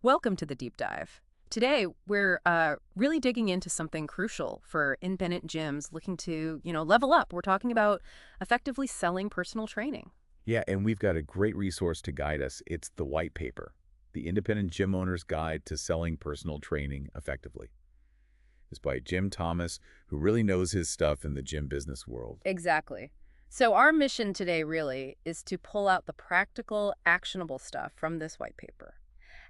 Welcome to the deep dive. Today, we're really digging into something crucial for independent gyms looking to, level up. We're talking about effectively selling personal training. Yeah, and we've got a great resource to guide us. It's the white paper, the Independent Gym Owner's Guide to Selling Personal Training Effectively. It's by Jim Thomas, who really knows his stuff in the gym business world. Exactly. So our mission today really is to pull out the practical, actionable stuff from this white paper.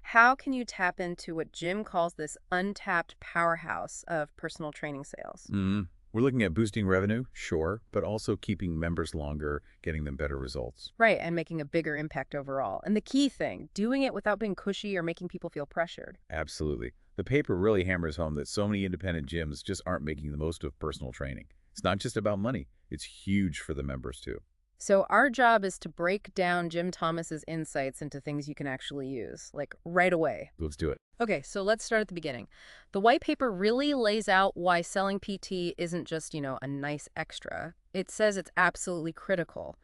How can you tap into what Jim calls this untapped powerhouse of personal training sales? We're looking at boosting revenue, sure, but also keeping members longer, getting them better results. Right, and making a bigger impact overall. And the key thing, doing it without being cushy or making people feel pressured. Absolutely. The paper really hammers home that so many independent gyms just aren't making the most of personal training. It's not just about money. It's huge for the members, too. So our job is to break down Jim Thomas's insights into things you can actually use, like right away. Let's do it. Okay, so let's start at the beginning. The white paper really lays out why selling PT isn't just, a nice extra. It says it's absolutely critical.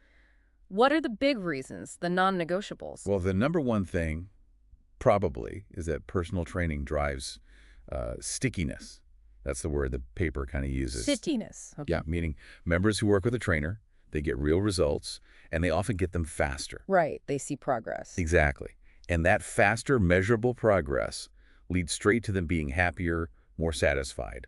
What are the big reasons, the non-negotiables? Well, the number one thing probably is that personal training drives stickiness. That's the word the paper kind of uses. Sittiness. Okay. Yeah, meaning members who work with a trainer, they get real results, and they often get them faster. Right, they see progress. Exactly. And that faster, measurable progress leads straight to them being happier, more satisfied.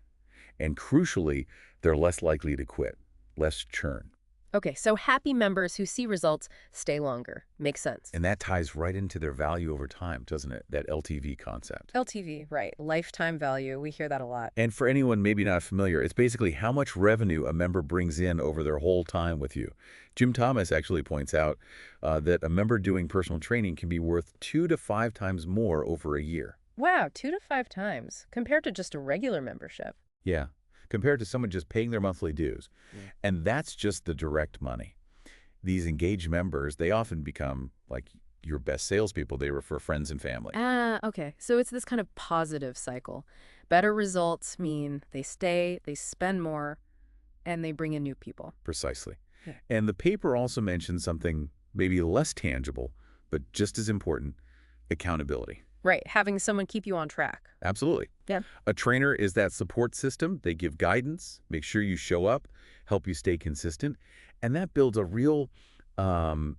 And crucially, they're less likely to quit, less churn. Okay, so happy members who see results stay longer. Makes sense. And that ties right into their value over time, doesn't it? That LTV concept. LTV, right. Lifetime value. We hear that a lot. And for anyone maybe not familiar, it's basically how much revenue a member brings in over their whole time with you. Jim Thomas actually points out that a member doing personal training can be worth 2 to 5 times more over a year. Wow, 2 to 5 times compared to just a regular membership. Yeah, compared to someone just paying their monthly dues. And that's just the direct money. These engaged members, they often become like your best salespeople. They refer friends and family. Ah, okay. So it's this kind of positive cycle. Better results mean they stay, they spend more, and they bring in new people. Precisely. Yeah. And the paper also mentions something maybe less tangible, but just as important, accountability. Right, having someone keep you on track. Absolutely. Yeah. A trainer is that support system. They give guidance, make sure you show up, help you stay consistent, and that builds a real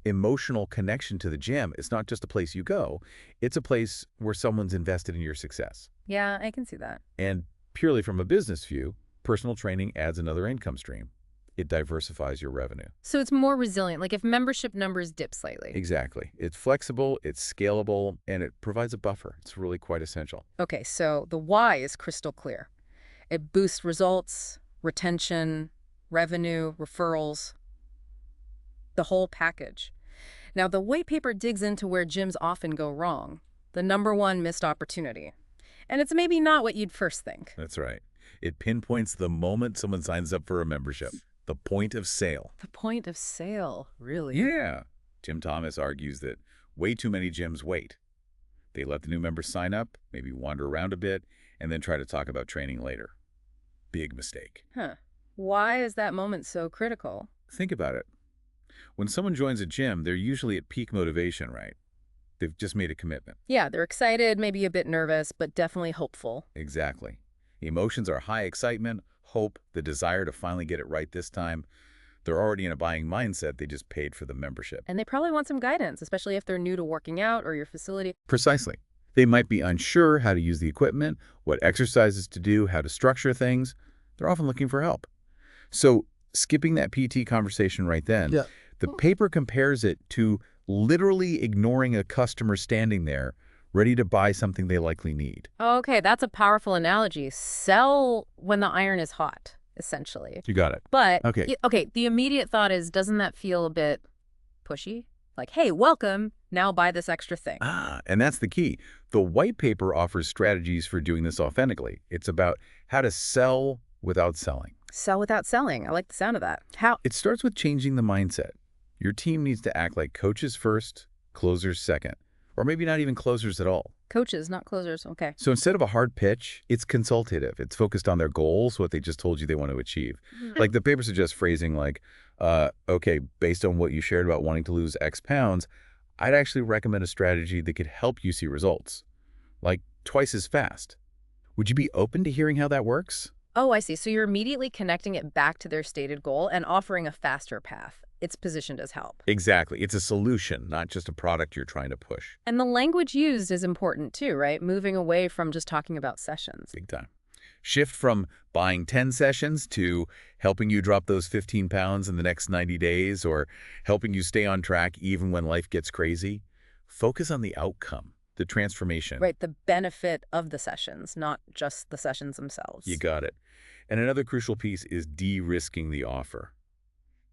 emotional connection to the gym. It's not just a place you go. It's a place where someone's invested in your success. Yeah, I can see that. And purely from a business view, personal training adds another income stream. It diversifies your revenue. So it's more resilient, like if membership numbers dip slightly. Exactly. It's flexible, it's scalable, and it provides a buffer. It's really quite essential. Okay, so the why is crystal clear. It boosts results, retention, revenue, referrals, the whole package. Now, the white paper digs into where gyms often go wrong, the number one missed opportunity. And it's maybe not what you'd first think. That's right. It pinpoints the moment someone signs up for a membership, the point of sale. The point of sale, really? Yeah. Jim Thomas argues that way too many gyms wait. They let the new members sign up, maybe wander around a bit, and then try to talk about training later. Big mistake. Huh. Why is that moment so critical? Think about it. When someone joins a gym, they're usually at peak motivation, right? They've just made a commitment. Yeah, they're excited, maybe a bit nervous, but definitely hopeful. Exactly. Emotions are high excitement, hope, the desire to finally get it right this time. They're already in a buying mindset. They just paid for the membership. And they probably want some guidance, especially if they're new to working out or your facility. Precisely. They might be unsure how to use the equipment, what exercises to do, how to structure things. They're often looking for help. So skipping that PT conversation right then, the paper compares it to literally ignoring a customer standing there ready to buy something they likely need. Okay, that's a powerful analogy. Sell when the iron is hot, essentially. You got it. But, Okay. The immediate thought is, doesn't that feel a bit pushy? Like, hey, welcome, now buy this extra thing. And that's the key. The white paper offers strategies for doing this authentically. It's about how to sell without selling. Sell without selling. I like the sound of that. How? It starts with changing the mindset. Your team needs to act like coaches first, closers second, or maybe not even closers at all. Coaches, not closers. Okay. So instead of a hard pitch, it's consultative. It's focused on their goals, what they just told you they want to achieve. Like the paper suggests phrasing like, okay, based on what you shared about wanting to lose X pounds, I'd actually recommend a strategy that could help you see results. like twice as fast. Would you be open to hearing how that works? Oh, I see. So you're immediately connecting it back to their stated goal and offering a faster path. It's positioned as help. Exactly. It's a solution, not just a product you're trying to push. And the language used is important too, right? Moving away from just talking about sessions. Big time. Shift from buying 10 sessions to helping you drop those 15 pounds in the next 90 days or helping you stay on track even when life gets crazy. Focus on the outcome, the transformation. Right, the benefit of the sessions, not just the sessions themselves. You got it. And another crucial piece is de-risking the offer,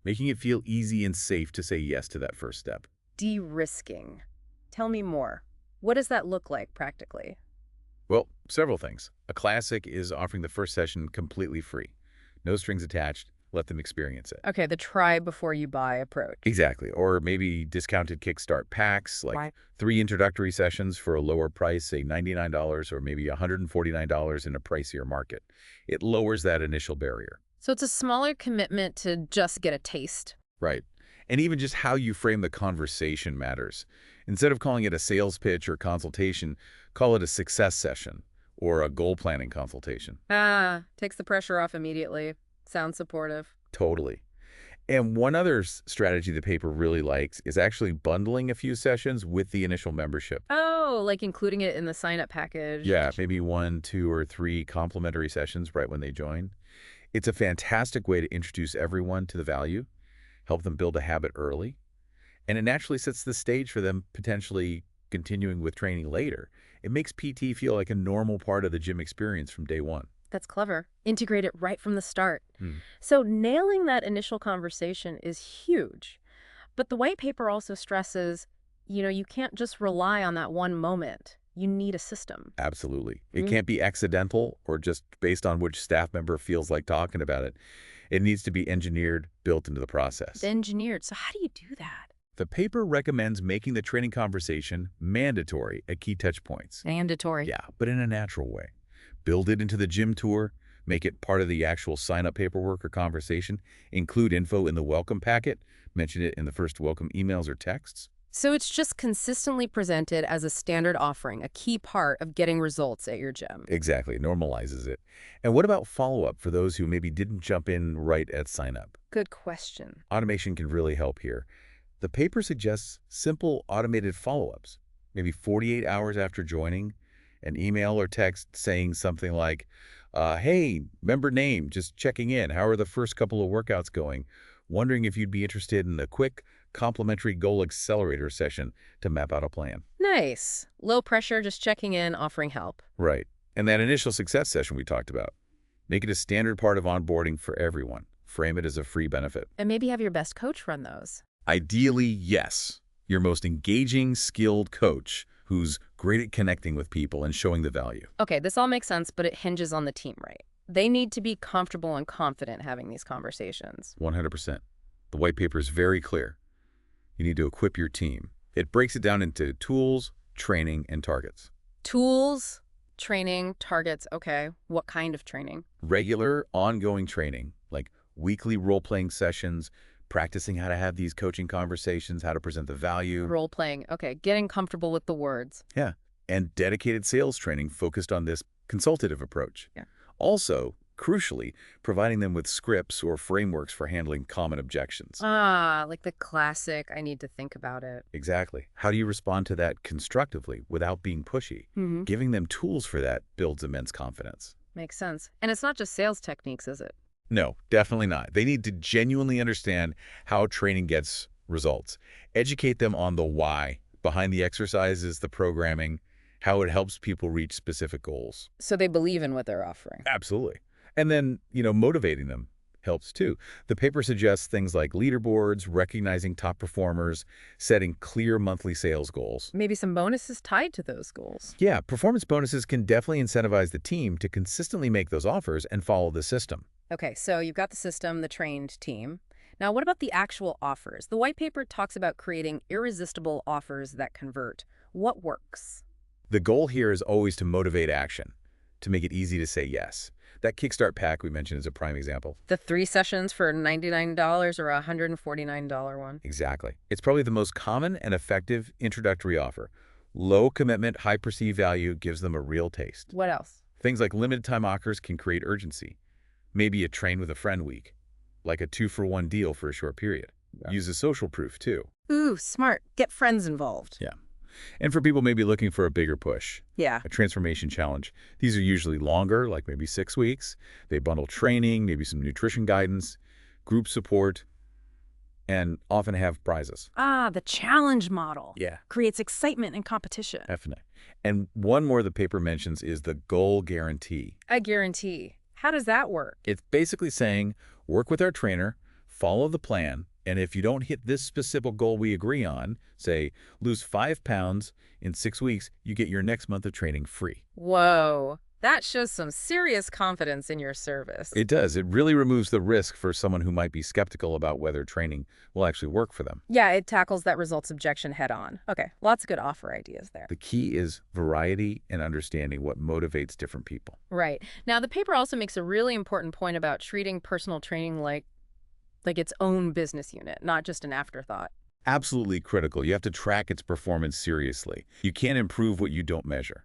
making it feel easy and safe to say yes to that first step. De-risking. Tell me more. What does that look like practically? Well, several things. A classic is offering the first session completely free. No strings attached. Let them experience it. Okay, the try before you buy approach. Exactly. Or maybe discounted Kickstart packs, like Right. 3 introductory sessions for a lower price, say $99 or maybe $149 in a pricier market. It lowers that initial barrier. So it's a smaller commitment to just get a taste. Right. And even just how you frame the conversation matters. Instead of calling it a sales pitch or consultation, call it a success session or a goal planning consultation. Takes the pressure off immediately. Sounds supportive. Totally. And one other strategy the paper really likes is actually bundling a few sessions with the initial membership. Oh, like including it in the sign-up package. Yeah, maybe 1, 2, or 3 complimentary sessions right when they join. It's a fantastic way to introduce everyone to the value, help them build a habit early, and it naturally sets the stage for them potentially continuing with training later. It makes PT feel like a normal part of the gym experience from day one. That's clever. Integrate it right from the start. Hmm. So nailing that initial conversation is huge. But the white paper also stresses, you can't just rely on that one moment. You need a system. Absolutely. It can't be accidental or just based on which staff member feels like talking about it. It needs to be engineered, built into the process. Engineered. So how do you do that? The paper recommends making the training conversation mandatory at key touch points. Mandatory. Yeah, but in a natural way. Build it into the gym tour, make it part of the actual sign-up paperwork or conversation, include info in the welcome packet, mention it in the first welcome emails or texts. So it's just consistently presented as a standard offering, a key part of getting results at your gym. Exactly, it normalizes it. And what about follow-up for those who maybe didn't jump in right at sign-up? Good question. Automation can really help here. The paper suggests simple automated follow-ups, maybe 48 hours after joining, an email or text saying something like, hey, member name, just checking in. How are the first couple of workouts going? Wondering if you'd be interested in a quick complimentary goal accelerator session to map out a plan. Nice. Low pressure, just checking in, offering help. Right. And that initial success session we talked about. Make it a standard part of onboarding for everyone. Frame it as a free benefit. And maybe have your best coach run those. Ideally, yes. Your most engaging, skilled coach who's great at connecting with people and showing the value. Okay, this all makes sense, but it hinges on the team, right? They need to be comfortable and confident having these conversations. 100%. The white paper is very clear. You need to equip your team. It breaks it down into tools, training, and targets. Tools, training, targets, okay. What kind of training? Regular, ongoing training, like weekly role-playing sessions, practicing how to have these coaching conversations, how to present the value. Role-playing, okay. Getting comfortable with the words. Yeah. And dedicated sales training focused on this consultative approach. Yeah. Also, crucially, providing them with scripts or frameworks for handling common objections. Like the classic, I need to think about it. Exactly. How do you respond to that constructively without being pushy? Giving them tools for that builds immense confidence. Makes sense. And it's not just sales techniques, is it? No, definitely not. They need to genuinely understand how training gets results. Educate them on the why behind the exercises, the programming, how it helps people reach specific goals. So they believe in what they're offering. Absolutely. And then, motivating them helps too. The paper suggests things like leaderboards, recognizing top performers, setting clear monthly sales goals. Maybe some bonuses tied to those goals. Yeah, performance bonuses can definitely incentivize the team to consistently make those offers and follow the system. Okay, so you've got the system, the trained team. Now, what about the actual offers? The white paper talks about creating irresistible offers that convert. What works? The goal here is always to motivate action, to make it easy to say yes. That Kickstart pack we mentioned is a prime example. The 3 sessions for $99 or a $149 one. Exactly. It's probably the most common and effective introductory offer. Low commitment, high perceived value gives them a real taste. What else? Things like limited time offers can create urgency. Maybe a train with a friend week, like a 2-for-1 deal for a short period. Yeah. Uses social proof, too. Ooh, smart. Get friends involved. Yeah. And for people maybe looking for a bigger push, Yeah. a transformation challenge, these are usually longer, like maybe 6 weeks. They bundle training, maybe some nutrition guidance, group support, and often have prizes. Ah, the challenge model. Yeah. Creates excitement and competition. Definitely. And one more the paper mentions is the goal guarantee. A guarantee. How does that work? It's basically saying, work with our trainer, follow the plan, and if you don't hit this specific goal we agree on, say, lose 5 pounds in 6 weeks, you get your next month of training free. Whoa. That shows some serious confidence in your service. It does. It really removes the risk for someone who might be skeptical about whether training will actually work for them. Yeah, it tackles that results objection head on. Okay, lots of good offer ideas there. The key is variety and understanding what motivates different people. Right. Now, the paper also makes a really important point about treating personal training like its own business unit, not just an afterthought. Absolutely critical. You have to track its performance seriously. You can't improve what you don't measure.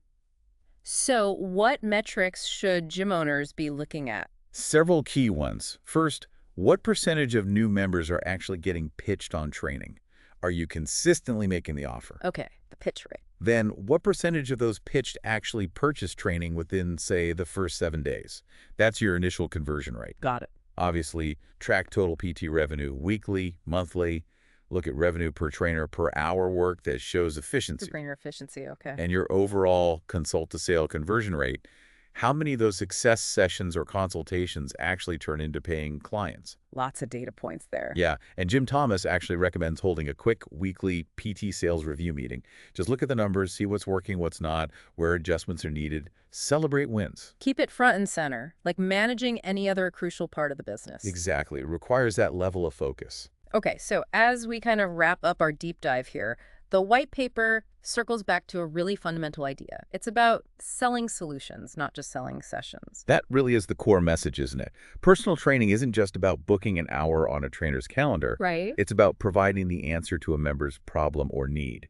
So what metrics should gym owners be looking at? Several key ones. First, what percentage of new members are actually getting pitched on training? Are you consistently making the offer? Okay, the pitch rate. Then, what percentage of those pitched actually purchase training within, say, the first 7 days? That's your initial conversion rate. Got it. Obviously, track total PT revenue weekly, monthly. Look at revenue per trainer per hour work that shows efficiency. Trainer efficiency, okay. And your overall consult-to-sale conversion rate. How many of those success sessions or consultations actually turn into paying clients? Lots of data points there. Yeah, and Jim Thomas actually recommends holding a quick weekly PT sales review meeting. Just look at the numbers, see what's working, what's not, where adjustments are needed. Celebrate wins. Keep it front and center, like managing any other crucial part of the business. Exactly. It requires that level of focus. Okay, so as we kind of wrap up our deep dive here, the white paper circles back to a really fundamental idea. It's about selling solutions, not just selling sessions. That really is the core message, isn't it? Personal training isn't just about booking an hour on a trainer's calendar. Right. It's about providing the answer to a member's problem or need.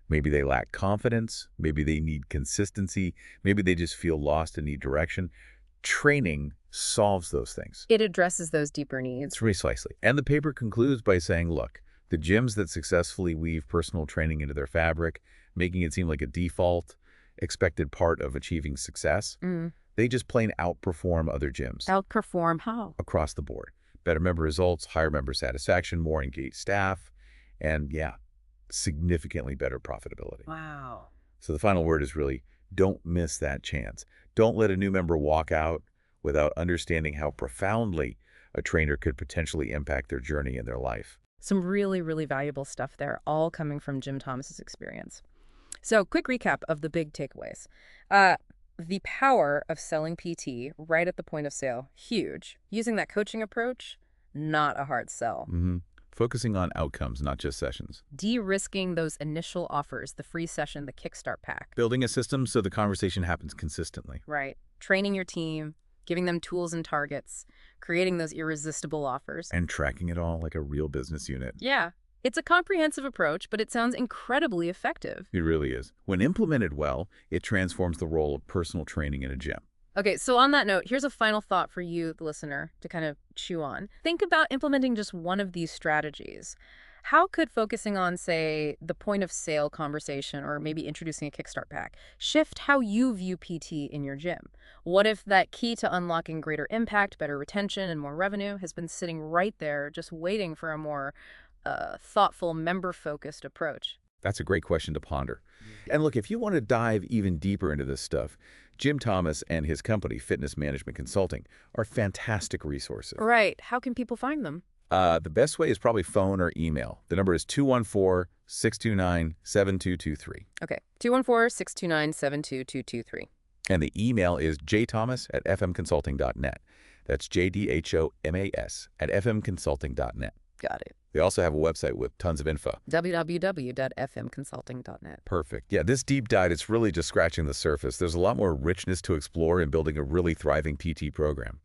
Maybe they lack confidence. Maybe they need consistency. Maybe they just feel lost and need direction. Training solves those things. It addresses those deeper needs. Precisely. And the paper concludes by saying, look, the gyms that successfully weave personal training into their fabric, making it seem like a default, expected part of achieving success, they just plain outperform other gyms. Outperform how? Across the board. Better member results, higher member satisfaction, more engaged staff, and yeah, significantly better profitability. Wow. So the final word is really, don't miss that chance. Don't let a new member walk out without understanding how profoundly a trainer could potentially impact their journey in their life. Some really, really valuable stuff there, all coming from Jim Thomas's experience. So quick recap of the big takeaways. The power of selling PT right at the point of sale, huge. Using that coaching approach, not a hard sell. Focusing on outcomes, not just sessions. De-risking those initial offers, the free session, the Kickstart pack. Building a system so the conversation happens consistently. Right. Training your team, giving them tools and targets, creating those irresistible offers. And tracking it all like a real business unit. Yeah. It's a comprehensive approach, but it sounds incredibly effective. It really is. When implemented well, it transforms the role of personal training in a gym. Okay, so on that note, here's a final thought for you, the listener, to kind of chew on. Think about implementing just one of these strategies. How could focusing on, say, the point of sale conversation or maybe introducing a Kickstart pack shift how you view PT in your gym? What if that key to unlocking greater impact, better retention, and more revenue has been sitting right there just waiting for a more thoughtful, member-focused approach? That's a great question to ponder. And look, if you want to dive even deeper into this stuff, Jim Thomas and his company, Fitness Management Consulting, are fantastic resources. Right. How can people find them? The best way is probably phone or email. The number is 214-629-7223. Okay, 214-629-72223. And the email is jthomas@fmconsulting.net. That's JDHOMAS@fmconsulting.net. Got it. They also have a website with tons of info. www.fmconsulting.net. Perfect. Yeah, this deep dive, it's really just scratching the surface. There's a lot more richness to explore in building a really thriving PT program.